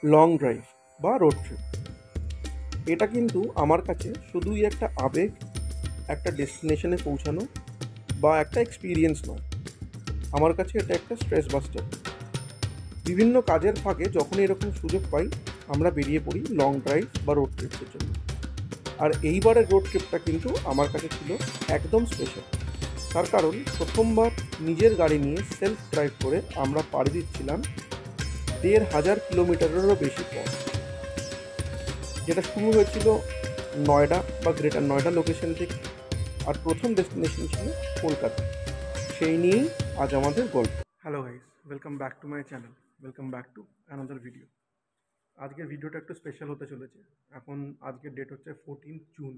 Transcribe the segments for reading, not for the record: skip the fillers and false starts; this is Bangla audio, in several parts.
লং ড্রাইভ বা রোড ট্রিপ, এটা কিন্তু আমার কাছে শুধুই একটা আবেগ, একটা ডেস্টিনেশনে পৌঁছানো বা একটা এক্সপিরিয়েন্স নয়। আমার কাছে এটা একটা স্ট্রেস বাস্টার। বিভিন্ন কাজের ফাঁকে যখনই এরকম সুযোগ পাই, আমরা বেরিয়ে পড়ি লং ড্রাইভ বা রোড ট্রিপসের জন্য। আর এইবারের রোড ট্রিপটা কিন্তু আমার কাছে ছিল একদম স্পেশাল। তার কারণ প্রথমবার নিজের গাড়ি নিয়ে সেলফ ড্রাইভ করে আমরা পাড়ি দিচ্ছিলাম ১,৫০০ কিলোমিটারেরও বেশি পথ, যেটা শুরু হয়েছিল নয়ডা বা গ্রেটার নয়ডা লোকেশন থেকে। আর প্রথম ডেস্টিনেশন ছিল কলকাতা। সেই নিয়েই আজ আমাদের গল্প। Hello guys, welcome back to my channel, welcome back to another video. আজকের ভিডিওটা একটু স্পেশাল হতে চলেছে। আজকের ডেট হচ্ছে 14 জুন,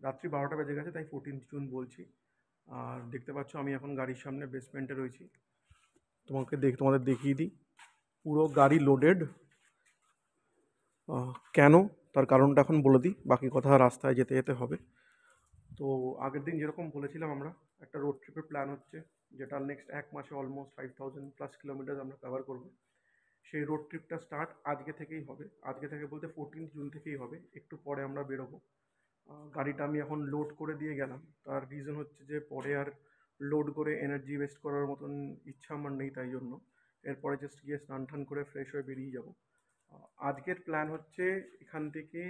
রাত্রি 12টা বেজে গেছে, তাই 14 জুন বলছি। আর দেখতে পাচ্ছ আমি এখন গাড়ির সামনে বেসমেন্টে রয়েছি। তোমাদের দেখিয়ে দিই, পুরো গাড়ি লোডেড। কেন, তার কারণটা এখন বলে দিই, বাকি কথা রাস্তায় যেতে যেতে হবে। তো আগের দিন যেরকম বলেছিলাম, আমরা একটা রোড ট্রিপের প্ল্যান হচ্ছে, যেটা নেক্সট এক মাসে অলমোস্ট 5000+ কিলোমিটার আমরা কভার করব। সেই রোড ট্রিপটা স্টার্ট আজকে থেকেই হবে। আজকে থেকে বলতে 14 জুন থেকেই হবে। একটু পরে আমরা বেরোবো। গাড়িটা আমি এখন লোড করে দিয়ে গেলাম। তার রিজন হচ্ছে যে পরে আর লোড করে এনার্জি ওয়েস্ট করার মতন ইচ্ছা আমার নেই, তাই জন্য এরপরে জাস্ট গিয়ে স্নান টান করে ফ্রেশ হয়ে বেরিয়ে যাব। আজকের প্ল্যান হচ্ছে এখান থেকে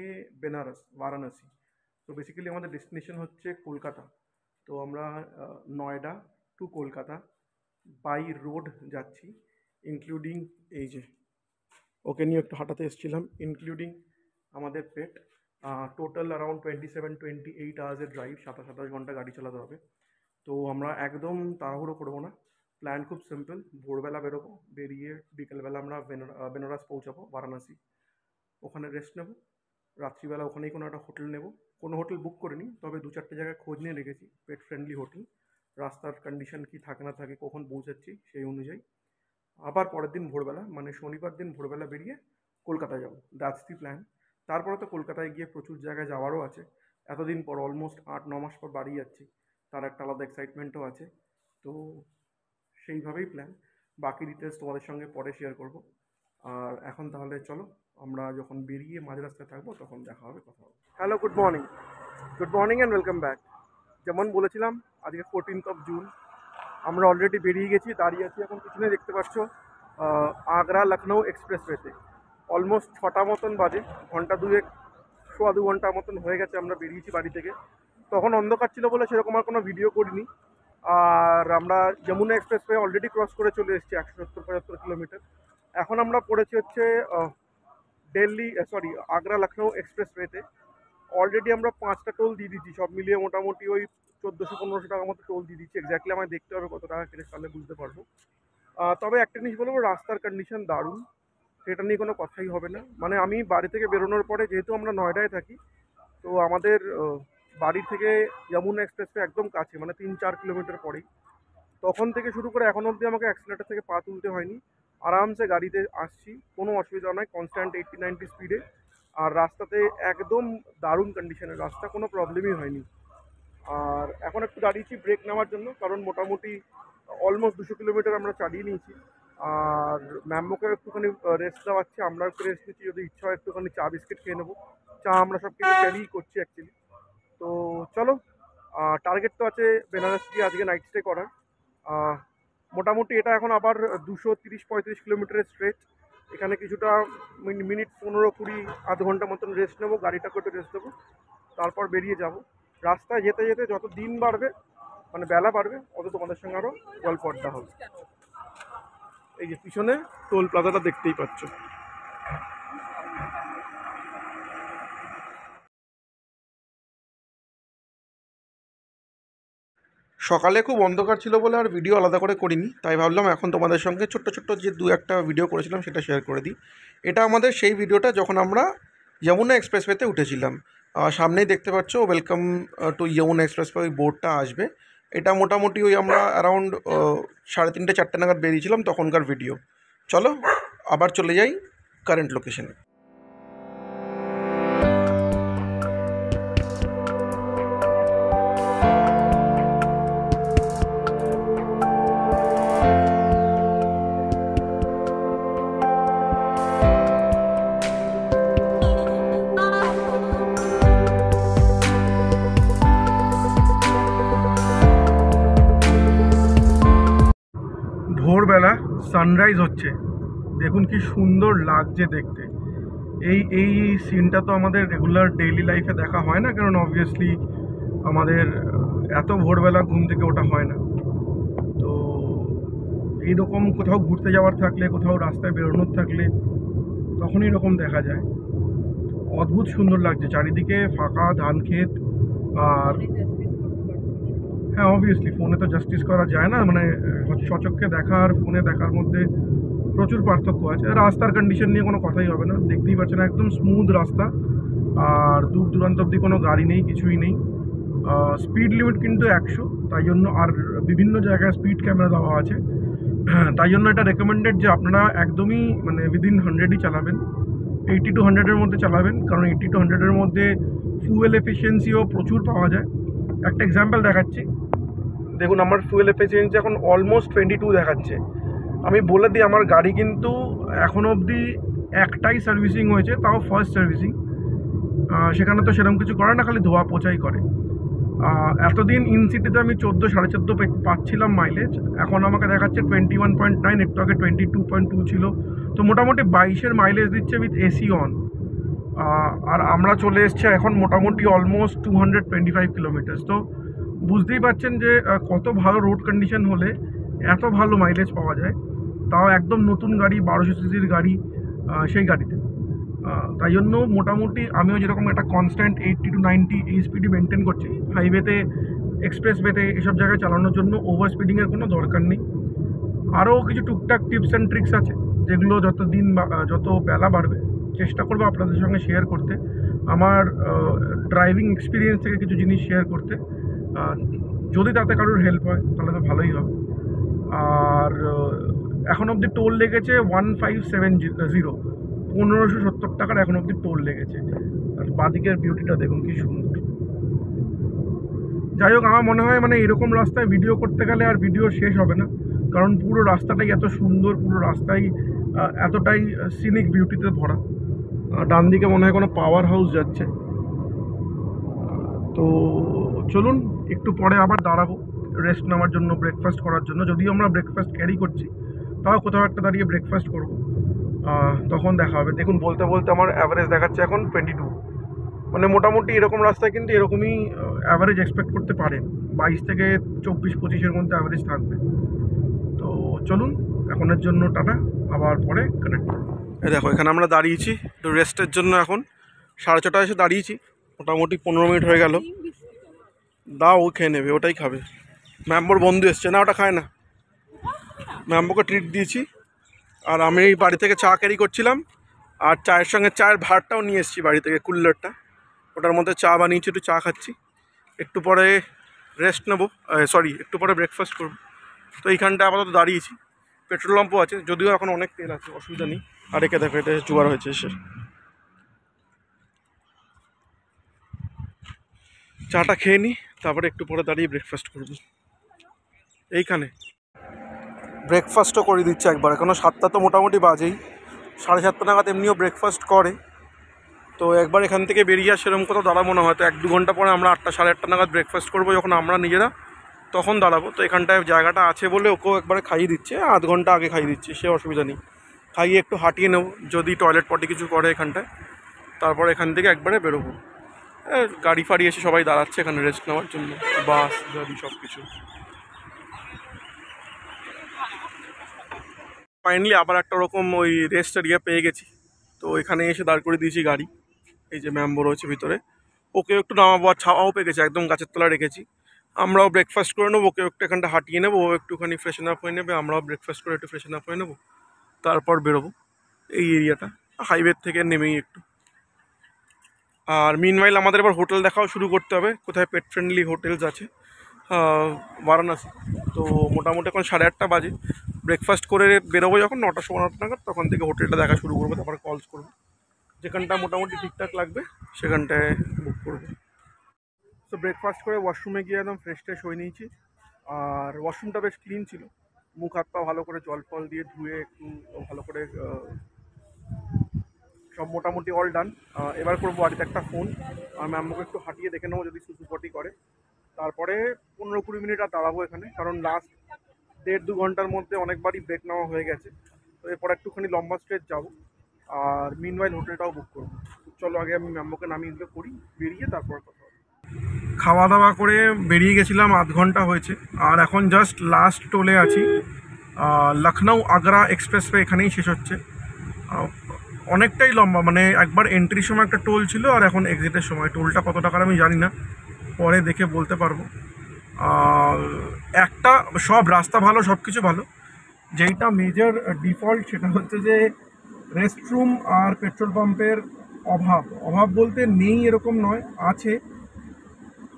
বারাণসী। তো বেসিক্যালি আমাদের ডেস্টিনেশন হচ্ছে কলকাতা। তো আমরা Noida to Kolkata by road যাচ্ছি, ইনক্লুডিং এই যে ওকে নিয়ে একটু হাঁটাতে এসেছিলাম, ইনক্লুডিং আমাদের পেট। টোটাল অ্যারাউন্ড 27-28 আওয়ার্সের ড্রাইভ, 27 ঘন্টা গাড়ি চালাতে হবে। তো আমরা একদম তাড়াহুড়ো করবো না, প্ল্যান খুব সিম্পল। ভোরবেলা বেরোবো, বেরিয়ে বিকেলবেলা আমরা বেনারস পৌঁছাবো, বারাণসী। ওখানে রেস্ট নেব, রাত্রিবেলা ওখানেই কোনো একটা হোটেল নেব। কোনো হোটেল বুক করিনি, তবে 2-4টে জায়গায় খোঁজ নিয়ে রেখেছি পেট ফ্রেন্ডলি হোটেল। রাস্তার কন্ডিশন কি থাকে না থাকে, কখন পৌঁছাচ্ছি সেই অনুযায়ী আবার পরের দিন ভোরবেলা, মানে শনিবার দিন ভোরবেলা বেরিয়ে কলকাতা যাব। That's the plan. তারপরে তো কলকাতায় গিয়ে প্রচুর জায়গায় যাওয়ারও আছে। এতদিন পর, অলমোস্ট 8-9 মাস পর বাড়ি যাচ্ছি, তার একটা আলাদা এক্সাইটমেন্টও আছে। তো সেইভাবেই প্ল্যান। বাকি ডিটেলস তোমাদের সঙ্গে পরে শেয়ার করব। আর এখন তাহলে চলো, আমরা যখন বেরিয়ে মাঝ রাস্তায় থাকবো তখন দেখা হবে, কথা হবে। Hello, good morning and welcome back. যেমন বলেছিলাম, আজকে 14 জুন। আমরা অলরেডি বেরিয়ে গেছি, দাঁড়িয়ে আছি এখন পিছনে দেখতে পাচ্ছ আগ্রা লখনৌ এক্সপ্রেসওয়েতে। অলমোস্ট 6টা মতন বাজে, ঘন্টা দুয়েক, 2.25 ঘন্টা মতন হয়ে গেছে আমরা বেরিয়েছি বাড়ি থেকে। তখন অন্ধকার ছিল বলে সেরকম আর কোনো ভিডিও করিনি। আর আমরা যমুনা এক্সপ্রেসওয়ে অলরেডি ক্রস করে চলে এসেছি 170-75 কিলোমিটার। এখন আমরা পড়েছি হচ্ছে আগ্রা লখনৌ এক্সপ্রেসওয়েতে। অলরেডি আমরা 5টা টোল দিয়ে দিচ্ছি, সব মিলিয়ে মোটামুটি ওই 1400-1500 টাকার মতো টোল দিয়ে দিচ্ছি। এক্স্যাক্টলি আমায় দেখতে হবে কত টাকা কেটে, তাহলে বুঝতে পারবো। তবে একটা জিনিস বলবো, রাস্তার কন্ডিশন দারুণ, সেটা নিয়ে কোনো কথাই হবে না। মানে আমি বাড়ি থেকে বেরোনোর পরে, যেহেতু আমরা নয়ডায় থাকি, তো আমাদের বাড়ি থেকে যমুনা এক্সপ্রেসওয়ে একদম কাছে, মানে 3-4 কিলোমিটার পরেই। তখন থেকে শুরু করে এখন অবধি আমাকে অ্যাক্সিলেটার থেকে পা তুলতে হয়নি, আরামসে গাড়িতে আসছি, কোনো অসুবিধা নয়, কনস্ট্যান্ট 80-90 স্পিডে। আর রাস্তাতে একদম দারুণ কন্ডিশনের রাস্তা, কোনো প্রবলেমই হয়নি। আর এখন একটু দাঁড়িয়েছি ব্রেক নেওয়ার জন্য, কারণ মোটামুটি অলমোস্ট 200 কিলোমিটার আমরা চালিয়ে নিয়েছি। আর ম্যামকে একটুখানি রেস্ট দেওয়াচ্ছে, আমরা একটু রেস্ট নিচ্ছি, যদি ইচ্ছা হয় একটুখানি চা বিস্কিট খেয়ে নেবো। চা আমরা সব কিছু ক্যারি করছি অ্যাকচুয়ালি। তো চলো, টার্গেট তো আছে বেনারস গিয়ে আজকে নাইট স্টে করার। মোটামুটি এটা এখন আবার 230-35 কিলোমিটারের স্ট্রেচ। এখানে কিছুটা মিনিট 15-20, আধ ঘন্টা মতন রেস্ট নেবো, গাড়িটাকে একটু রেস্ট দেবো, তারপর বেরিয়ে যাব। রাস্তায় যেতে যেতে যত দিন বাড়বে, মানে বেলা বাড়বে, অত তোমাদের সঙ্গে আরও গল্প আড্ডা হবে। এই যে পিছনে টোল প্লাজাটা দেখতেই পাচ্ছ। সকালে খুব অন্ধকার ছিল বলে আর ভিডিও আলাদা করে করিনি, তাই ভাবলাম এখন তোমাদের সঙ্গে ছোট্ট ছোট্ট যে 2-1টা ভিডিও করেছিলাম সেটা শেয়ার করে দিই। এটা আমাদের সেই ভিডিওটা যখন আমরা যমুনা এক্সপ্রেসওয়েতে উঠেছিলাম। সামনেই দেখতে পাচ্ছ ওয়েলকাম টু যমুনা এক্সপ্রেসওয়ে, ওই বোর্ডটা আসবে। এটা মোটামুটি ওই আমরা অ্যারাউন্ড 3:30-4টে নাগাদ বেরিয়েছিলাম, তখনকার ভিডিও। চলো আবার চলে যাই কারেন্ট লোকেশনে। ভোরবেলা সানরাইজ হচ্ছে, দেখুন কি সুন্দর লাগছে দেখতে। এই সিনটা তো আমাদের রেগুলার ডেইলি লাইফে দেখা হয় না, কারণ অবভিয়াসলি আমাদের এত ভোরবেলা ঘুম থেকে ওঠা হয় না। তো এইরকম কোথাও ঘুরতে যাওয়ার থাকলে, কোথাও রাস্তায় বেরোনোর থাকলে তখন এরকম দেখা যায়। অদ্ভুত সুন্দর লাগছে, চারিদিকে ফাঁকা ধান ক্ষেত। আর হ্যাঁ, অবভিয়াসলি ফোনে তো জাস্টিস করা যায় না, মানে সচক্ষে দেখা আর ফোনে দেখার মধ্যে প্রচুর পার্থক্য আছে। রাস্তার কন্ডিশন নিয়ে কোনো কথাই হবে না, দেখতেই পাচ্ছেন একদম স্মুথ রাস্তা, আর দূর দূরান্ত অব্দি কোনো গাড়ি নেই, কিছুই নেই। স্পিড লিমিট কিন্তু 100, তাই জন্য আর বিভিন্ন জায়গায় স্পিড ক্যামেরা দেওয়া আছে। তাই জন্য এটা রেকমেন্ডেড যে আপনারা একদমই মানে উইদিন 100ই চালাবেন, 80 to 100-এর মধ্যে চালাবেন, কারণ 80 to 100-এর মধ্যে ফুয়েল এফিসিয়েন্সিও প্রচুর পাওয়া যায়। একটা এক্সাম্পল দেখাচ্ছি, দেখুন আমার ফুয়েল এফিসিয়েন্সি এখন অলমোস্ট 22 দেখাচ্ছে। আমি বলে দিই, আমার গাড়ি কিন্তু এখনও অবধি একটাই সার্ভিসিং হয়েছে, তাও ফার্স্ট সার্ভিসিং। সেখানে তো সেরকম কিছু করে না, খালি ধোয়া পোছাই করে। এতদিন ইন সিটিতে আমি 14 14.5 পাচ্ছিলাম মাইলেজ, এখন আমাকে দেখাচ্ছে 21.9, একটু আগে 22.2 ছিল। তো মোটামুটি 22-এর মাইলেজ দিচ্ছে উইথ এসি অন। আর আমরা চলে এসেছি এখন মোটামুটি অলমোস্ট 225 কিলোমিটার্স। তো বুঝতেই পারছেন যে কত ভালো রোড কন্ডিশন হলে এত ভালো মাইলেজ পাওয়া যায়, তাও একদম নতুন গাড়ি, 1200 সিসির গাড়ি, সেই গাড়িতে। তাই জন্য মোটামুটি আমিও যেরকম একটা কনস্ট্যান্ট 80 to 90 এই স্পিডই মেনটেন করছি। হাইওয়েতে, এক্সপ্রেসওয়েতে এসব জায়গায় চালানোর জন্য ওভার স্পিডিংয়ের কোনো দরকার নেই। আরও কিছু টুকটাক টিপস অ্যান্ড ট্রিক্স আছে, যেগুলো যত বেলা বাড়বে চেষ্টা করবো আপনাদের সঙ্গে শেয়ার করতে, আমার ড্রাইভিং এক্সপিরিয়েন্স থেকে কিছু জিনিস শেয়ার করতে। যদি তাতে কারোর হেল্প হয় তাহলে তো ভালোই হবে। আর এখন অবধি টোল লেগেছে 1570, 1570 টাকার এখন অবধি টোল লেগেছে। আর বাদিকের বিউটিটা দেখুন কি সুন্দর। যাই হোক, আমার মনে হয় মানে এরকম রাস্তায় ভিডিও করতে গেলে আর ভিডিও শেষ হবে না, কারণ পুরো রাস্তাটাই এত সুন্দর, পুরো রাস্তাই এতটাই সিনিক বিউটিতে ভরা। ডান দিকে মনে হয় কোনো পাওয়ার হাউস যাচ্ছে। তো চলুন, একটু পরে আবার দাঁড়াবো রেস্ট নেওয়ার জন্য, ব্রেকফাস্ট করার জন্য। যদিও আমরা ব্রেকফাস্ট ক্যারি করছি, তাও কোথাও একটা দাঁড়িয়ে ব্রেকফাস্ট করবো, তখন দেখা হবে। দেখুন বলতে বলতে আমার অ্যাভারেজ দেখাচ্ছে এখন 22। মানে মোটামুটি এরকম রাস্তায় কিন্তু এরকমই অ্যাভারেজ এক্সপেক্ট করতে পারেন, 22 থেকে 24-25-এর মধ্যে অ্যাভারেজ থাকবে। তো চলুন, এখনের জন্য টাটা, আবার পরে কানেক্ট করবো। এই দেখো, এখানে আমরা দাঁড়িয়েছি তো রেস্টের জন্য। এখন 6:30 এসে দাঁড়িয়েছি, মোটামুটি 15 মিনিট হয়ে গেল। দাও, ও খেয়ে নেবে, ওটাই খাবে। ম্যাম্বোর বন্ধু এসছে না, ওটা খায় না। ম্যাম্বোকে ট্রিট দিয়েছি। আর আমি এই বাড়ি থেকে চা ক্যারি করছিলাম, আর চায়ের সঙ্গে চায়ের ভাতটাও নিয়ে এসেছি বাড়ি থেকে, কুল্লারটা, ওটার মধ্যে চা বানিয়েছি, একটু চা খাচ্ছি। একটু পরে রেস্ট নেবো, একটু পরে ব্রেকফাস্ট করবো। তো এইখানটা আপাতত দাঁড়িয়েছি, পেট্রোল পাম্পও আছে, যদিও এখন অনেক তেল আছে, অসুবিধা নেই। আর একে দেখো, এটা জোয়ার হয়েছে এসে। চাটা খেয়ে নিই, তারপরে একটু পরে দাঁড়িয়ে ব্রেকফাস্ট করবো। এইখানে ব্রেকফাস্টও করে দিচ্ছে একবার, এখনও 7টা তো মোটামুটি বাজেই, 7:30 নাগাদ এমনিও ব্রেকফাস্ট করে। তো একবার এখান থেকে বেরিয়ে সেরকম কোথাও দাঁড়াবো না, হয়তো 1-2 ঘন্টা পরে আমরা 8টা 8:30 নাগাদ ব্রেকফাস্ট করবো, যখন আমরা নিজেরা, তখন দাঁড়াবো। তো এখানটায় জায়গাটা আছে বলে ওকেও একবারে খাইয়ে দিচ্ছে, আধ ঘন্টা আগে খাইয়ে দিচ্ছে, সে অসুবিধা নেই। খাইয়ে একটু হাঁটিয়ে নেবো, যদি টয়লেট পটি কিছু করে এখানটায়, তারপর এখান থেকে একবারে বেরোবো। গাড়ি ফাড়ি এসে সবাই দাঁড়াচ্ছে এখানে রেস্ট নেওয়ার জন্য, বাস গাড়ি সব কিছু। ফাইনালি আবার একটা রকম ওই রেস্ট এরিয়া পেয়ে গেছি, তো এখানে এসে দাঁড় করে দিয়েছি গাড়ি। এই যে ম্যাম্বো রয়েছে ভিতরে, ওকে একটু নামাবো, আর ছাওয়াও পেয়ে গেছে, একদম গাছের তলায় রেখেছি। আমরাও ব্রেকফাস্ট করে নেবো, ওকে একটু এখানটা হাঁটিয়ে নেবো, ও একটুখানি ফ্রেশন আপ হয়ে নেবে, আমরাও ব্রেকফাস্ট করে একটু ফ্রেশন আপ হয়ে নেবো, তারপর বেরোবো এই এরিয়াটা, হাইওয়ে থেকে নেমেই একটু। আর মিনওয়াইল আমাদের এবার হোটেল দেখাও শুরু করতে হবে, কোথায় পেট ফ্রেন্ডলি হোটেলস আছে বারাণসী। তো মোটামুটি এখন 8:30 বাজে, ব্রেকফাস্ট করে বেরোবো যখন 9টা 9:15 নাগাদ, তখন থেকে হোটেলটা দেখা শুরু করবো, তারপরে কলস করবো, যেখানটা মোটামুটি ঠিকঠাক লাগবে সেখানটায় বুক করবো। তো ব্রেকফাস্ট করে ওয়াশরুমে গিয়ে একদম ফ্রেশ ট্রেশ হয়ে নিয়েছি, আর ওয়াশরুমটা বেশ ক্লিন ছিল, মুখ হাত পা ভালো করে জল ফল দিয়ে ধুয়ে একটু ভালো করে সব মোটামুটি অল ডান। এবার করবো বাড়িতে একটা ফোন, আর ম্যামকে একটু হাঁটিয়ে দেখে নেবো যদি সুসুপটি করে, তারপরে 15-20 মিনিট আর দাঁড়াবো এখানে, কারণ লাস্ট 1.5-2 ঘন্টার মধ্যে অনেকবারই ব্রেক নেওয়া হয়ে গেছে। তো এরপর একটুখানি লম্বা স্ট্রেচ যাবো, আর মিনওয়াইল হোটেলটাও বুক করবো। চলো আগে আমি ম্যামকে নামিয়ে এগুলো করি, বেরিয়ে তারপর কথা হবে। খাওয়া দাওয়া করে বেরিয়ে গেছিলাম, 0.5 ঘন্টা হয়েছে, আর এখন জাস্ট লাস্ট টোলে আছি। লখনৌ আগ্রা এক্সপ্রেসওয়ে এখানেই শেষ হচ্ছে। আহ, অনেকটাই লম্বা, মানে একবার এন্ট্রির সময় একটা টোল ছিল, আর এখন এক্সিটের সময় টোলটা কত টাকার আমি জানি না, পরে দেখে বলতে পারবো। আর একটা, সব রাস্তা ভালো, সব কিছু ভালো, যেইটা মেজর ডিফল্ট সেটা হচ্ছে যে রেস্টরুম আর পেট্রোল পাম্পের অভাব। অভাব বলতে নেই এরকম নয়, আছে,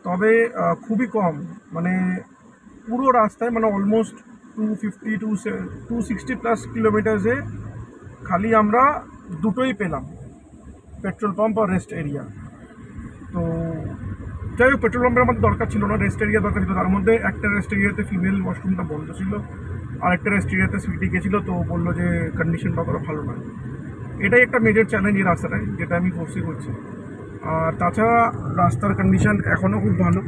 তবে খুবই কম। মানে পুরো রাস্তায়, মানে অলমোস্ট 250 260+ কিলোমিটার্সে খালি আমরা দুটোই পেলাম, পেট্রোল পাম্প আর রেস্ট এরিয়া। তো যাই হোক, পেট্রোল পাম্পের আমাদের দরকার ছিল না, রেস্ট এরিয়া দরকার ছিল। তার মধ্যে একটা রেস্ট এরিয়াতে ফিমেল ওয়াশরুমটা বন্ধ ছিল, আর একটা রেস্ট এরিয়াতে সুইটি গেছিলো, তো বললো যে কন্ডিশনটা অতটা ভালো নয়। এটাই একটা মেজর চ্যালেঞ্জ এই রাস্তাটায়, যেটা আমি ফোর্সি করছি। আর তাছাড়া রাস্তার কন্ডিশন এখনও খুব ভালো।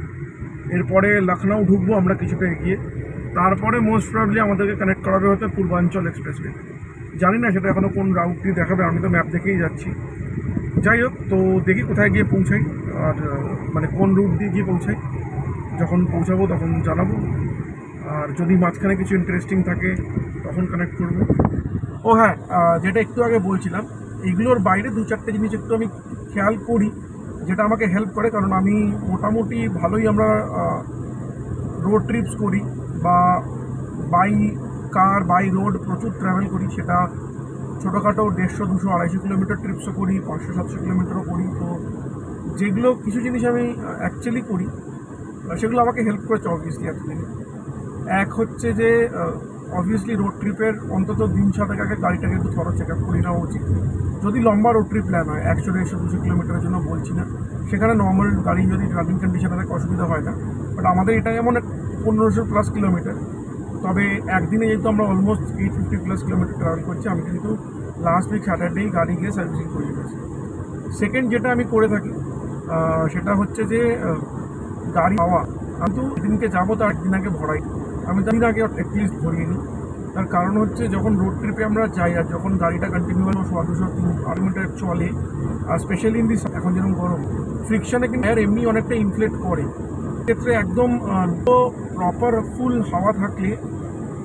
এরপরে লখনৌ ঢুকবো আমরা কিছুটা এগিয়ে, তারপরে মোস্ট প্রবলি আমাদেরকে কানেক্ট করাবে হতে পূর্বাঞ্চল এক্সপ্রেসওয়ে। জানি না সেটা এখনও কোন রাউট দিয়ে দেখাবে, আমি তো ম্যাপ দেখেই যাচ্ছি। যাই হোক, তো দেখি কোথায় গিয়ে পৌঁছাই, আর মানে কোন রুট দিয়ে গিয়ে পৌঁছাই। যখন পৌঁছাবো তখন জানাবো, আর যদি মাঝখানে কিছু ইন্টারেস্টিং থাকে তখন কানেক্ট করবো। ও হ্যাঁ, যেটা একটু আগে বলছিলাম, এগুলোর বাইরে 2-4টে জিনিস একটু আমি খেয়াল করি, যেটা আমাকে হেল্প করে। কারণ আমি মোটামুটি ভালোই, আমরা রোড ট্রিপস করি, বা বাই কার বাই রোড প্রচুর ট্রাভেল করি। সেটা ছোটোখাটো 150, 200, 250 ট্রিপসও করি, 500, 700 কিলোমিটারও করি। তো যেগুলো কিছু জিনিস আমি অ্যাকচুয়ালি করি, সেগুলো আমাকে হেল্প করেছে অবভিয়াসলি এতদিনে। এক হচ্ছে যে অবভিয়াসলি রোড ট্রিপের অন্তত 3-7 আগে গাড়িটাকে একটু থরো চেক আপ করে নেওয়া উচিত। যদি লম্বা রোড ট্রিপ প্ল্যান হয়, 100, 150, 200 কিলোমিটারের জন্য বলছি না, সেখানে নর্মাল গাড়ি যদি ড্রাইভিং কন্ডিশনে থাকে অসুবিধা হয় না। বাট আমাদের এটা এমন 1500+ কিলোমিটার, তবে একদিনে যেহেতু আমরা অলমোস্ট 850+ কিলোমিটার ট্রাভেল করছি, আমি কিন্তু লাস্ট উইক স্যাটারডেই গাড়ি গিয়ে সার্ভিসিং করিয়ে গেছি। সেকেন্ড যেটা আমি করে থাকি, সেটা হচ্ছে যে গাড়ি পাওয়া, আমি তো দিনকে যাবো তার একদিন আগে ভরাই, আমি দিন আগে অ্যাটলিস্ট ভরিয়ে নিই। তার কারণ হচ্ছে যখন রোড ট্রিপে আমরা যাই, আর যখন গাড়িটা কন্টিনিউ 100-200 কিলোমিটার চলে, আর স্পেশালি ইন দিস এখন যেরকম গরম, ফ্রিকশনে কিন্তু এর এমনি অনেকটা ইনফ্লেট করে। ক্ষেত্রে একদম প্রপার ফুল হাওয়া থাকলে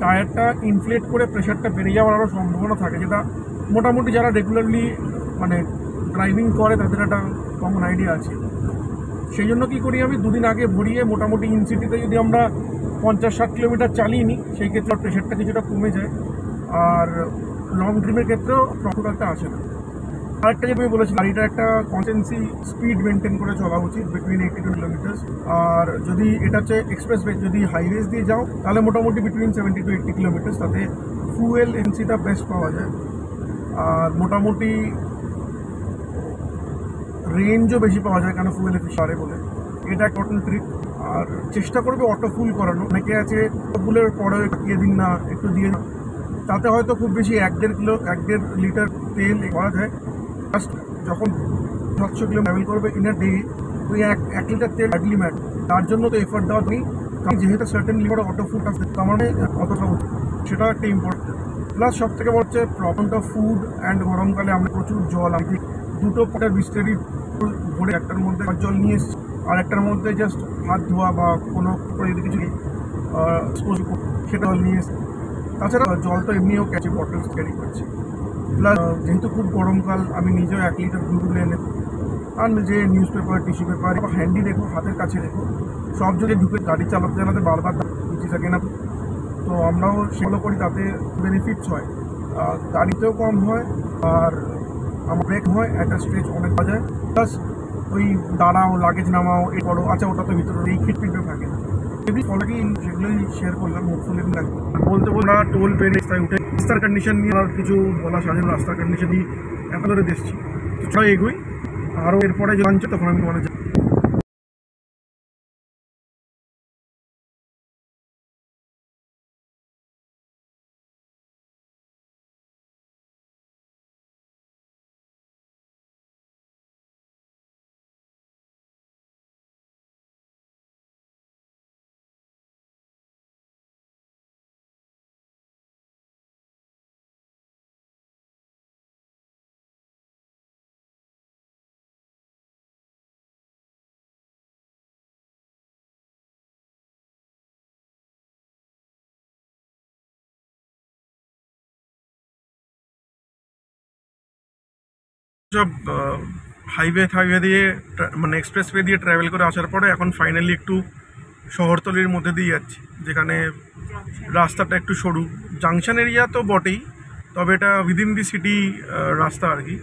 টায়ারটা ইনফ্লেট করে প্রেশারটা বেড়ে যাওয়ার আরও সম্ভাবনা থাকে, যেটা মোটামুটি যারা রেগুলারলি মানে ড্রাইভিং করে তাদের একটা কমন আইডিয়া আছে। সেই জন্য কী করি, আমি দুদিন আগে ভরিয়ে মোটামুটি ইন সিটিতে যদি আমরা 50-60 কিলোমিটার চালিয়ে নিই, সেই ক্ষেত্রে প্রেশারটা কিছুটা কমে যায়, আর লং ট্রিপের ক্ষেত্রেও প্রফিট একটা আসে না। আরেকটা যে আমি বলেছি, গাড়িটার একটা কনস্ট্যান্সি স্পিড মেনটেন করে চলা উচিত বিটুইন 80-2 কিলোমিটার। আর যদি এটা হচ্ছে এক্সপ্রেসওয়ে, যদি হাইওয়েজ দিয়ে যাও তাহলে মোটামুটি বিটুইন 70-80 কিলোমিটার, তাতে ফুয়েল এনসিটা বেস্ট পাওয়া যায়, আর মোটামুটি রেঞ্জও বেশি পাওয়া যায়, কেন ফুয়েল এফিশিয়েন্ট বলে। এটা একটা ট্রিক। আর চেষ্টা করবে অটো ফুল করানো। অনেকে আছে ফুলের পরে কাটিয়ে দিন না, একটু দিয়ে না, তাতে হয়তো খুব বেশি 1-1.5 লিটার তেল করা যায়। জাস্ট যখন 700 কিলোমিটার ট্রাভেল করবে ইন আ ডে, ওই 1 লিটার তেল হার্ডলি ম্যাট। তার জন্য তো এফার্ট দেওয়া নেই, কারণ যেহেতু সার্টেন লিমিট অটো ফুড আছে, তার মানে অতটা উচিত, সেটা একটা ইম্পর্টেন্ট। প্লাস সব থেকে বড় হচ্ছে প্রবলেমটা ফুড অ্যান্ড গরমকালে আমরা প্রচুর জল, আমি দুটো পটের বিস্তারি ভরে একটার মধ্যে জল নিয়ে এসেছি, আর একটার মধ্যে জাস্ট হাত ধোয়া বা কোনো যদি কিছু সেটা নিয়ে এসেছি। তাছাড়া জল তো এমনিও ক্যাচি বটলস ক্যারি করছি। প্লাস যেহেতু খুব গরমকাল, আমি নিজেও 1 লিটার গুগলে এনে, আর যে news paper, tissue paper handy রেখো, হাতের কাছে রেখো, সব যদি ঢুকে গাড়ি চালাতে চালাতে বারবার কিছু থাকে না। তো আমরাও সেগুলো করি, তাতে বেনিফিটস হয়, গাড়িতেও কম হয়, আর আমার ব্রেক হয়, একটা স্ট্রেচ অনেক পাওয়া যায়। প্লাস ওই দাঁড়াও, লাগেজ নামাও, এ করো, আচ্ছা ওটা তো ভিতরে এই খিটপিটে থাকে না। এমনি ফলোকেই সেগুলোই শেয়ার করলাম, হোপফুলি বলতে বলতে টোল পেন তাই উঠে রাস্তার কন্ডিশন নিয়ে আর কিছু বলা সাজে, রাস্তার কন্ডিশন নিয়ে এখন ধরে দেখছি। তো এগোই, আরও এরপরে যখন তখন আমি মানে সব হাইওয়ে দিয়ে মানে এক্সপ্রেসওয়ে দিয়ে ট্রাভেল করে আসার পরে এখন ফাইনালি একটু শহরতলির মধ্যে দিয়ে যাচ্ছি, যেখানে রাস্তাটা একটু সরু। জাংশন এরিয়া তো বটেই, তবে এটা উইদিন দি সিটি রাস্তা আর কি।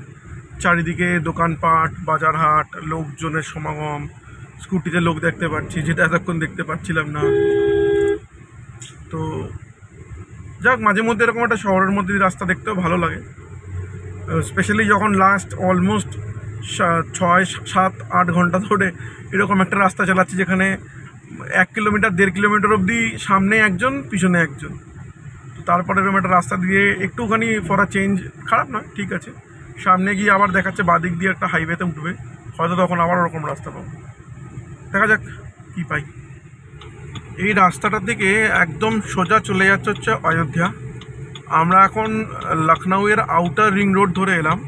চারিদিকে দোকানপাট, বাজারহাট, লোকজনের সমাগম, স্কুটিতে লোক দেখতে পাচ্ছি, যেটা এতক্ষণ দেখতে পাচ্ছিলাম না। তো যাক, মাঝে মধ্যে এরকম একটা শহরের মধ্যে রাস্তা দেখতেও ভালো লাগে, স্পেশালি যখন লাস্ট অলমোস্ট 6-7-8 ঘন্টা ধরে এরকম একটা রাস্তা চালাচ্ছি, যেখানে 1 কিলোমিটার 1.5 কিলোমিটার অবধি সামনে একজন পিছনে একজন। তো তারপরে এরকম একটা রাস্তা দিয়ে একটুখানি ফর চেঞ্জ, খারাপ নয়, ঠিক আছে। সামনে গিয়ে আবার দেখাচ্ছে বাদিক দিয়ে একটা হাইওয়েতে উঠবে, হয়তো তখন আবার ওরকম রাস্তা পাবো, দেখা যাক কী পাই। এই রাস্তাটার দিকে একদম সোজা চলে যাচ্ছে হচ্ছে অযোধ্যা। আমরা এখন লখনউয়ের আউটার রিং রোড ধরে এলাম,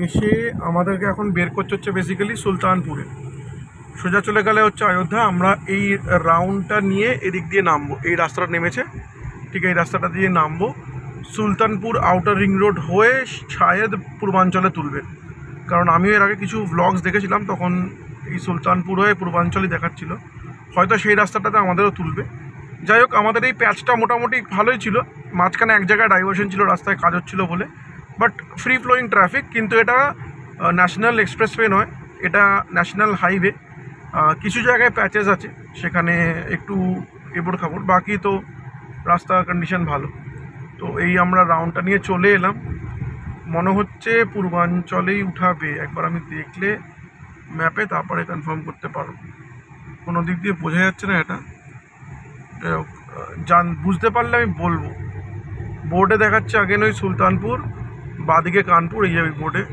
এসে আমাদেরকে এখন বের করতে হচ্ছে বেসিক্যালি সুলতানপুরে। সোজা চলে গেলে হচ্ছে অযোধ্যা। আমরা এই রাউন্ডটা নিয়ে এদিক দিয়ে নামবো, এই রাস্তাটা নেমেছে, ঠিক এই রাস্তাটা দিয়ে নামবো, সুলতানপুর আউটার রিং রোড হয়ে শায়দ পূর্বাঞ্চলে তুলবে। কারণ আমিও এর আগে কিছু ভ্লগস দেখেছিলাম, তখন এই সুলতানপুর হয়ে পূর্বাঞ্চলই দেখাচ্ছিল, হয়তো সেই রাস্তাটাতে আমাদেরও তুলবে। যাই হোক, আমাদের এই প্যাচটা মোটামুটি ভালোই ছিল, মাঝখানে এক জায়গায় ডাইভার্সন ছিল, রাস্তায় কাজ হচ্ছিলো বলে, বাট ফ্রি ফ্লোয়িং ট্রাফিক। কিন্তু এটা ন্যাশনাল এক্সপ্রেসওয়ে নয়, এটা ন্যাশনাল হাইওয়ে। কিছু জায়গায় প্যাচেস আছে, সেখানে একটু এবড় খাবড়, বাকি তো রাস্তা কন্ডিশন ভালো। তো এই আমরা রাউন্ডটা নিয়ে চলে এলাম, মনে হচ্ছে পূর্বাঞ্চলেই উঠাবে। একবার আমি দেখলে ম্যাপে তারপরে কনফার্ম করতে পারবো, কোনো দিক দিয়ে বোঝা যাচ্ছে না এটা, বুঝতে পারলে আমি বলবো। বোর্ডে দেখাচ্ছে আগে ওই সুলতানপুর, বাদিকে কানপুর, এই যাবে বোর্ডে,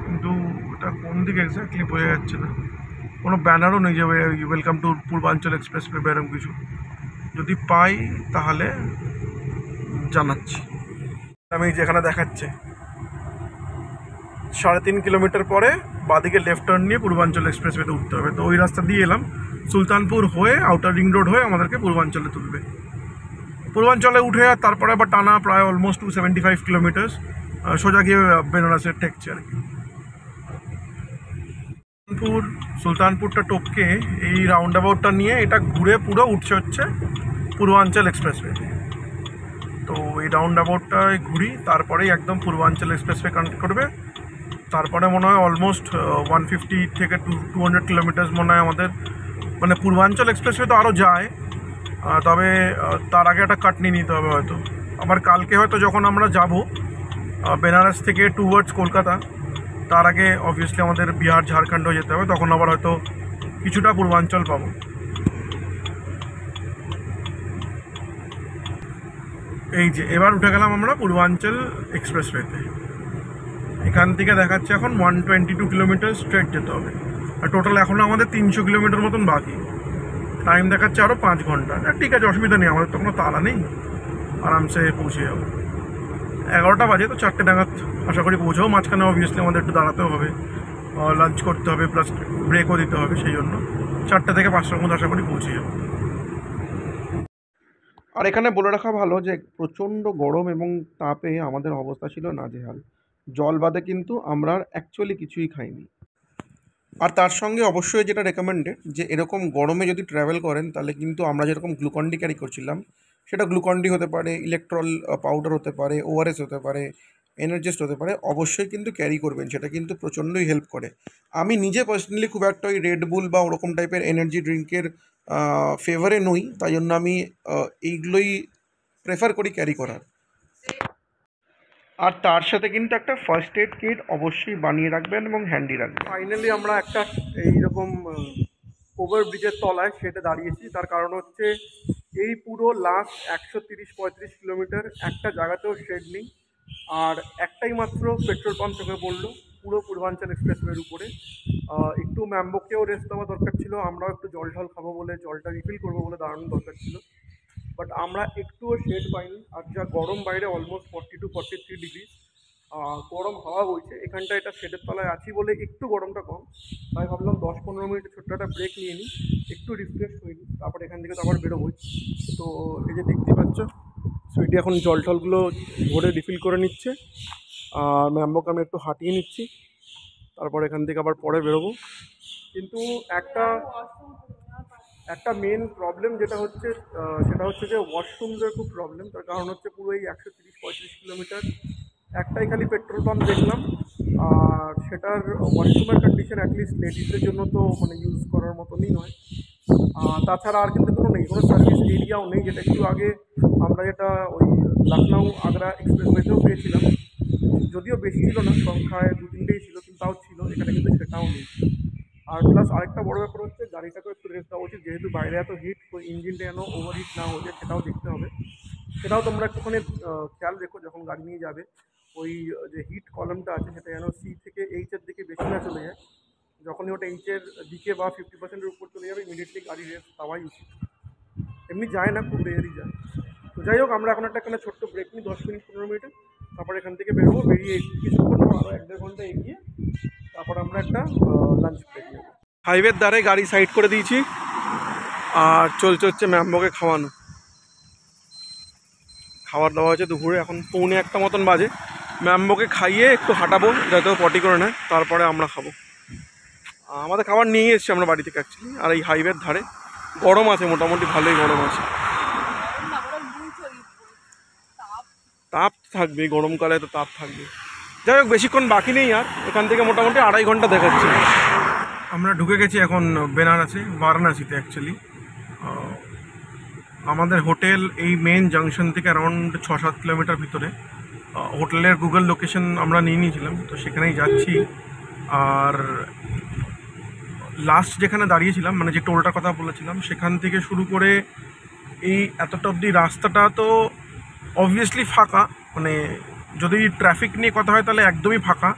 কিন্তু এটা কোন দিকে এক্স্যাক্টলি বোঝা যাচ্ছে না। কোনো ব্যানারও নেই যে ওয়েলকাম টু পূর্বাঞ্চল এক্সপ্রেসওয়ে বা এরকম কিছু। যদি পাই তাহলে জানাচ্ছি। আমি যেখানে দেখাচ্ছে 3.5 কিলোমিটার পরে বাদিকে লেফট টার্ন নিয়ে পূর্বাঞ্চল এক্সপ্রেসওয়েতে উঠতে হবে। তো ওই রাস্তা দিয়ে এলাম, সুলতানপুর হয়ে আউটার রিং রোড হয়ে আমাদেরকে পূর্বাঞ্চলে তুলবে। পূর্বাঞ্চলে উঠে আর তারপরে আবার টানা প্রায় অলমোস্ট 275 কিলোমিটার সোজা গিয়ে বেনারসের ঠেকছে আর কি। সুলতানপুরটা টপকে এই রাউন্ড অ্যাবাউটটা নিয়ে এটা ঘুরে পুরো উঠছে হচ্ছে পূর্বাঞ্চল এক্সপ্রেসওয়েতে। তো এই রাউন্ড অ্যাবাউটটায় ঘুরি, তারপরেই একদম পূর্বাঞ্চল এক্সপ্রেসওয়ে কানেক্ট করবে। তারপরে মনে হয় অলমোস্ট 150 থেকে 200 কিলোমিটার মনে হয় আমাদের, মানে পূর্বাঞ্চল এক্সপ্রেসওয়ে তো আরও যায়, তবে তার আগে একটা কাট নিয়ে নিতে হবে হয়তো। আবার কালকে হয়তো যখন আমরা যাব বেনারস থেকে টুয়ার্ডস কলকাতা, তার আগে অবভিয়াসলি আমাদের বিহার ঝাড়খণ্ডও যেতে হবে, তখন আবার হয়তো কিছুটা পূর্বাঞ্চল পাবো। এই যে এবার উঠে গেলাম আমরা পূর্বাঞ্চল এক্সপ্রেসওয়েতে। এখান থেকে দেখাচ্ছে এখন 122 কিলোমিটার স্ট্রেট যেতে হবে, আর টোটাল এখনও আমাদের 300 কিলোমিটার মতন বাকি। টাইম দেখাচ্ছে আরও 5 ঘন্টা। ঠিক আছে, অসুবিধা নেই, আমাদের তো কোনো তাড়া নেই, আরামসে পৌঁছে যাবো। 11টা বাজে, তো 4টে নাগাদ আশা করি পৌঁছাবো। মাঝখানে অবভিয়াসলি আমাদের একটু দাঁড়াতেও হবে, লাঞ্চ করতে হবে, প্লাস ব্রেকও দিতে হবে, সেই জন্য 4টে থেকে 5টার মধ্যে আশা করি পৌঁছে যাবো। আর এখানে বলে রাখা ভালো যে প্রচণ্ড গরম এবং তাপে আমাদের অবস্থা ছিল নাজেহাল। জল বাদে কিন্তু আমরা অ্যাকচুয়ালি কিছুই খাইনি। আর তার সঙ্গে অবশ্যই যেটা রেকমেন্ডেড, যে এরকম গরমে যদি ট্রাভেল করেন তাহলে কিন্তু আমরা যেরকম গ্লুকন-ডি ক্যারি করছিলাম, সেটা গ্লুকন-ডি হতে পারে, ইলেকট্রল পাউডার হতে পারে, ওআরএস হতে পারে, এনার্জিস্ট হতে পারে, অবশ্যই কিন্তু ক্যারি করবেন, সেটা কিন্তু প্রচণ্ডই হেল্প করে। আমি নিজে পার্সোনালি খুব একটা ওই রেড বুল বা ওরকম টাইপের এনার্জি ড্রিঙ্কের ফেভারে নই, তাই জন্য আমি এইগুলোই প্রেফার করি ক্যারি করার। আর তার সাথে কিন্তু একটা ফার্স্ট এড কিট অবশ্যই বানিয়ে রাখবেন এবং হ্যান্ডি রাখবেন। ফাইনালি আমরা একটা এইরকম ওভারব্রিজের তলায় সেটা দাঁড়িয়েছি। তার কারণ হচ্ছে এই পুরো লাস্ট 130-135 কিলোমিটার একটা জায়গাতেও শেড নেই, আর একটাই মাত্র পেট্রোল পাম্প চোখে পড়লো পুরো পূর্বাঞ্চল এক্সপ্রেসওয়ের উপরে। একটু ম্যাম্বোকেও রেস্ট দেওয়া দরকার ছিল, আমরাও একটু জল ঢল খাবো বলে, জলটা রিফিল করবো বলে দাঁড়ানো দরকার ছিল, বাট আমরা একটুও শেড পাইনি। আর যা গরম বাইরে, অলমোস্ট 40-43 ডিগ্রি গরম হাওয়া বইছে। এখানটা এটা শেডের তলায় আছি বলে একটু গরমটা কম, তাই ভাবলাম 10-15 মিনিট ছোট্ট একটা ব্রেক নিয়ে নিই, একটু রিফ্রেশ হয়ে নিই, তারপর এখান থেকে তো আবার বেরোবই। তো এই যে দেখতে পাচ্ছ, সুইটি এখন জল টলগুলো ভরে রিফিল করে নিচ্ছে। আর ম্যাম্বোকে আমি একটু হাঁটিয়ে নিচ্ছি, তারপর এখান থেকে আবার পরে বেরোবো। কিন্তু একটা একটা মেন প্রবলেম যেটা হচ্ছে সেটা হচ্ছে যে ওয়াশরুমদের খুব প্রবলেম। তার কারণ হচ্ছে পুরো এই 130-35 কিলোমিটার একটাই খালি পেট্রোল পাম্প দেখলাম, আর সেটার ওয়াশরুমের কন্ডিশন অ্যাটলিস্ট লেডিসদের জন্য তো মানে ইউজ করার মতনই নয়। তাছাড়া আর কিন্তু কোনো নেই, কোনো সার্ভিস এরিয়াও নেই, যেটা একটু আগে আমরা যেটা ওই লখনউ আগ্রা এক্সপ্রেসওয়েতেও পেয়েছিলাম। যদিও বেশি ছিল না, সংখ্যায় 2-3টেই ছিল, কিন্তু তাও ছিল, এখানে কিন্তু সেটাও নেই। আর প্লাস আরেকটা বড় ব্যাপার হচ্ছে গাড়িটাকেও একটু রেস্ট দেওয়া উচিত, যেহেতু বাইরে এত হিট, তো ইঞ্জিনটা যেন ওভারহিট না হয়ে যায় সেটাও দেখতে হবে। সেটাও তোমরা একটুখানি খেয়াল রেখো যখন গাড়ি নিয়ে যাবে, ওই যে হিট কলমটা আছে সেটা যেন সি থেকে এইচের দিকে বেশি না চলে যায়। যখনই ওটা এইচের দিকে বা 50%-এর উপর চলে যাবে, ইমিডিয়েটলি গাড়ি রেস্ট দেওয়াই উচিত। এমনি যায় না, খুব রেয়ারই যায়। তো যাই হোক, আমরা এখন একটা এখানে ছোট্ট ব্রেক নিই, 10-15 মিনিটের। তারপর এখান থেকে বেরোবো, বেরিয়ে কিছুক্ষণ পর আরও 1-1.5 ঘন্টা এগিয়ে তারপর আমরা একটা লাঞ্চ ব্রেক নেব। হাইওয়ের ধারে গাড়ি সাইড করে দিয়েছি, আর চলছে হচ্ছে ম্যাম্বোকে খাওয়ানো। খাবার দাওয়া হয়েছে দুপুরে, এখন 1:45 মতন বাজে। ম্যাম্বোকে খাইয়ে একটু হাঁটাবো যাতে ও পটি করে নেয়, তারপরে আমরা খাবো। আমাদের খাবার নিয়ে এসেছি আমরা বাড়ি থেকে অ্যাকচুয়ালি। আর এই হাইওয়ের ধারে গরম আছে, মোটামুটি ভালোই গরম আছে। তাপ থাকবে, গরমকালে তো তাপ থাকবে। যাই হোক, বেশিক্ষণ বাকি নেই আর, এখান থেকে মোটামুটি 2.5 ঘন্টা দেখাচ্ছে। আমরা ঢুকে গেছি এখন বেনারসে, বারাণসীতে অ্যাকচুয়ালি। আমাদের হোটেল এই মেন জাংশন থেকে অ্যারাউন্ড 6-7 কিলোমিটার ভিতরে। হোটেলের গুগল লোকেশন আমরা নিয়ে নিয়েছিলাম, তো সেখানেই যাচ্ছি। আর লাস্ট যেখানে দাঁড়িয়েছিলাম, মানে যে টোলটার কথা বলেছিলাম, সেখান থেকে শুরু করে এই এতটা অবধি রাস্তাটা তো অবভিয়াসলি ফাঁকা। মানে যদি ট্রাফিক নিয়ে কথা হয় তাহলে একদমই ফাঁকা।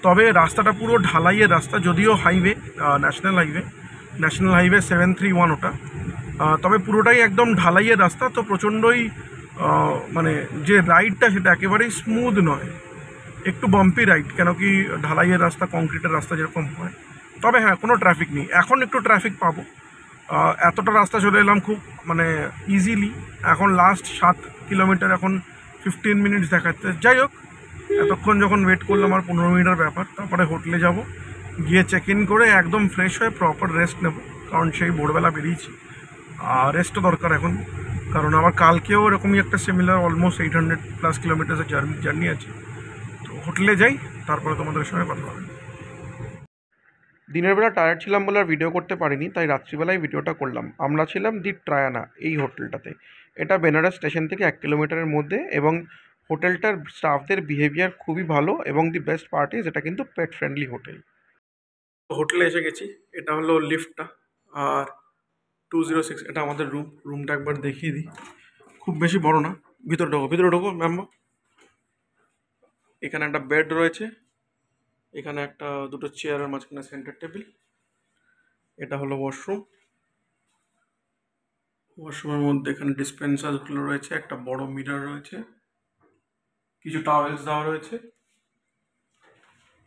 তবে রাস্তাটা পুরো ঢালাইয়ের রাস্তা, যদিও হাইওয়ে, ন্যাশনাল হাইওয়ে 731 ওটা। তবে পুরোটাই একদম ঢালাইয়ের রাস্তা, তো প্রচণ্ডই মানে যে রাইডটা সেটা একেবারেই স্মুথ নয়, একটু বাম্পি রাইড, কেন কি ঢালাইয়ের রাস্তা, কংক্রিটের রাস্তা যেরকম হয়। তবে হ্যাঁ, কোনো ট্রাফিক নেই, এখন একটু ট্রাফিক পাবো। এতটা রাস্তা চলে এলাম খুব মানে ইজিলি। এখন লাস্ট 7 কিলোমিটার, এখন 15 মিনিটস দেখাচ্ছে। যাই হোক, এতক্ষণ যখন ওয়েট করলাম, আর 15 মিনিটের ব্যাপার। তারপরে হোটেলে যাব, গিয়ে চেক ইন করে একদম ফ্রেশ হয়ে প্রপার রেস্ট নেব, কারণ সেই ভোরবেলা বেরিয়েছি। আর রেস্টও দরকার এখন, কারণ আমার কালকেও এরকমই একটা সিমিলার অলমোস্ট 800+ কিলোমিটার্সের জার্নি আছে। তো হোটেলে যাই, তারপরে তোমাদের সঙ্গে কথা হবে। দিনের বেলা টায়ার্ড ছিলাম বলে আর ভিডিও করতে পারিনি, তাই রাত্রিবেলায় ভিডিওটা করলাম। আমরা ছিলাম দি ট্রায়ানা এই হোটেলটাতে। এটা বেনারস স্টেশন থেকে 1 কিলোমিটারের মধ্যে, এবং হোটেলটার স্টাফদের বিহেভিয়ার খুবই ভালো, এবং দি বেস্ট পার্ট ইজ এটা কিন্তু পেট ফ্রেন্ডলি হোটেল। হোটেলে এসে গেছি, এটা হলো লিফটটা, আর 206 এটা আমাদের রুমটা একবার দেখিয়ে দিই। খুব বেশি বড় না, ভিতরে ঢোকো ম্যাম। এখানে একটা বেড রয়েছে, এখানে একটা দুটো চেয়ারের মাঝখানে সেন্টার টেবিল। এটা হলো ওয়াশরুমের মধ্যে এখানে ডিসপেন্সারগুলো রয়েছে, একটা বড় মিরর রয়েছে, কিছু টাওয়েলস দেওয়া রয়েছে।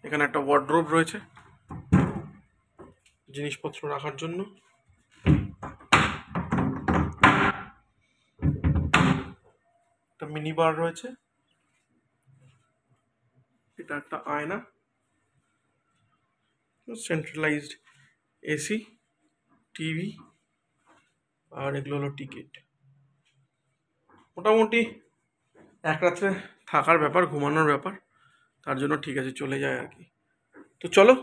এখানে একটা ওয়ার্ডরোব রয়েছে জিনিসপত্র রাখার জন্য। একটা মিনি বার রয়েছে, এটা একটা আয়না, সেন্ট্রালাইজড এসি, টিভি, আর এগুলো হলো টিকিট। মোটামুটি এক রাত্রে থাকার ব্যাপার, ঘুমানোর ব্যাপার, তার জন্য ঠিক আছে, চলে যায় আর কি। তো চলো,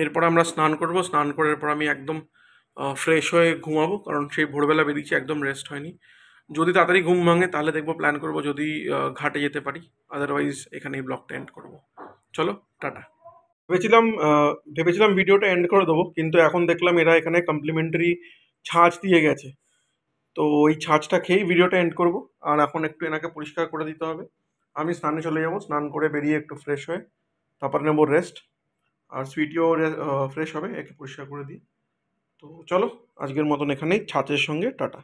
এরপর আমরা স্নান করব। স্নান করার পর আমি একদম ফ্রেশ হয়ে ঘুমাবো, কারণ সেই ভোরবেলা বেরিয়েছি, একদম রেস্ট হয়নি। যদি তাড়াতাড়ি ঘুম ভাঙে তাহলে দেখবো, প্ল্যান করব যদি ঘাটে যেতে পারি, আদারওয়াইজ এখানেই ব্লগটা এন্ড করব। চলো, টাটা। ভেবেছিলাম ভিডিওটা এন্ড করে দেবো, কিন্তু এখন দেখলাম এরা এখানে কমপ্লিমেন্টারি ছাঁচ দিয়ে গেছে, তো ওই ছাঁচটা খেয়েই ভিডিওটা এন্ড করব। আর এখন একটু এনাকে পরিষ্কার করে দিতে হবে। আমি স্নানে চলে যাব, স্নান করে বেরিয়ে একটু ফ্রেশ হয়ে তারপর নেবো রেস্ট। আর সুইটিও ফ্রেশ হবে, একে পরিষ্কার করে দিই। তো চলো, আজকের মতন এখানেই, ছাঁচের সঙ্গে টাটা।